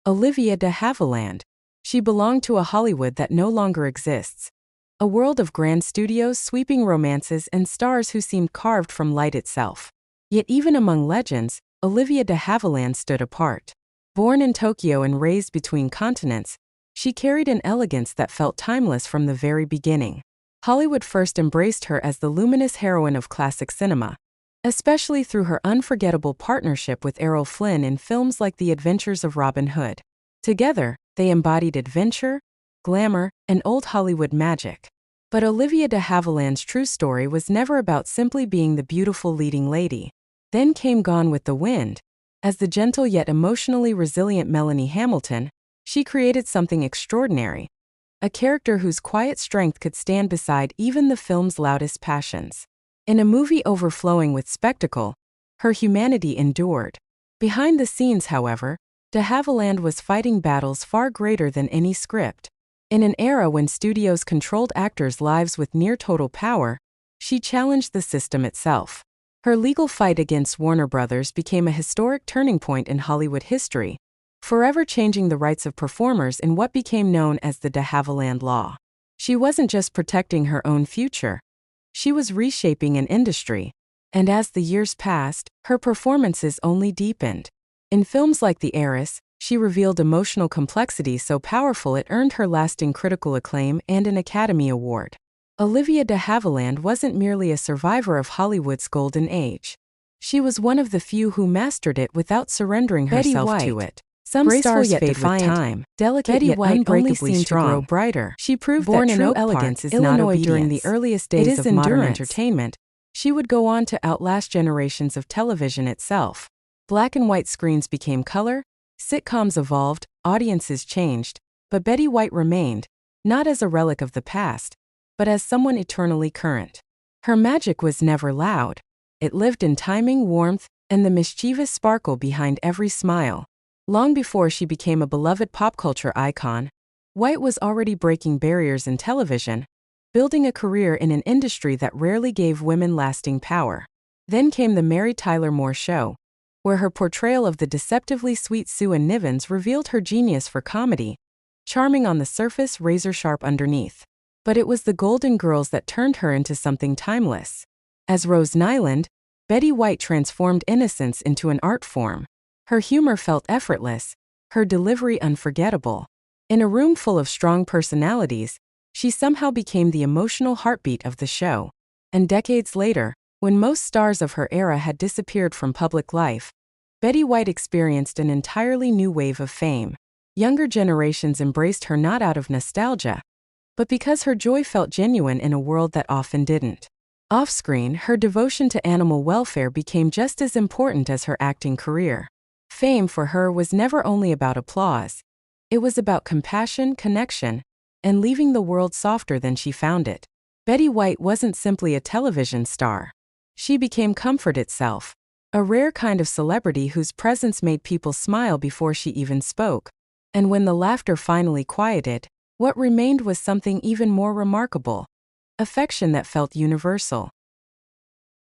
Olivia de Havilland. She belonged to a Hollywood that no longer exists. A world of grand studios, sweeping romances, and stars who seemed carved from light itself. Yet even among legends, Olivia de Havilland stood apart. Born in Tokyo and raised between continents, she carried an elegance that felt timeless from the very beginning. Hollywood first embraced her as the luminous heroine of classic cinema, especially through her unforgettable partnership with Errol Flynn in films like The Adventures of Robin Hood. Together, they embodied adventure, glamour, and old Hollywood magic. But Olivia de Havilland's true story was never about simply being the beautiful leading lady. Then came Gone with the Wind. As the gentle yet emotionally resilient Melanie Hamilton, she created something extraordinary. A character whose quiet strength could stand beside even the film's loudest passions. In a movie overflowing with spectacle, her humanity endured. Behind the scenes, however, de Havilland was fighting battles far greater than any script. In an era when studios controlled actors' lives with near-total power, she challenged the system itself. Her legal fight against Warner Brothers became a historic turning point in Hollywood history, forever changing the rights of performers in what became known as the de Havilland Law. She wasn't just protecting her own future, she was reshaping an industry. And as the years passed, her performances only deepened. In films like The Heiress, she revealed emotional complexity so powerful it earned her lasting critical acclaim and an Academy Award. Olivia de Havilland wasn't merely a survivor of Hollywood's golden age. She was one of the few who mastered it without surrendering herself to it. Some stars fade with time, delicate yet unbreakably strong, to grow brighter. She proved that true elegance is not obedience. During the earliest days of modern entertainment, she would go on to outlast generations of television itself. Black and white screens became color, sitcoms evolved, audiences changed, but Betty White remained, not as a relic of the past, but as someone eternally current. Her magic was never loud. It lived in timing, warmth, and the mischievous sparkle behind every smile. Long before she became a beloved pop culture icon, White was already breaking barriers in television, building a career in an industry that rarely gave women lasting power. Then came The Mary Tyler Moore Show, where her portrayal of the deceptively sweet Sue Ann Nivens revealed her genius for comedy, charming on the surface, razor-sharp underneath. But it was the Golden Girls that turned her into something timeless. As Rose Nylund, Betty White transformed innocence into an art form. Her humor felt effortless, her delivery unforgettable. In a room full of strong personalities, she somehow became the emotional heartbeat of the show. And decades later, when most stars of her era had disappeared from public life, Betty White experienced an entirely new wave of fame. Younger generations embraced her not out of nostalgia, but because her joy felt genuine in a world that often didn't. Off-screen, her devotion to animal welfare became just as important as her acting career. Fame for her was never only about applause. It was about compassion, connection, and leaving the world softer than she found it. Betty White wasn't simply a television star. She became comfort itself, a rare kind of celebrity whose presence made people smile before she even spoke. And when the laughter finally quieted, what remained was something even more remarkable: affection that felt universal.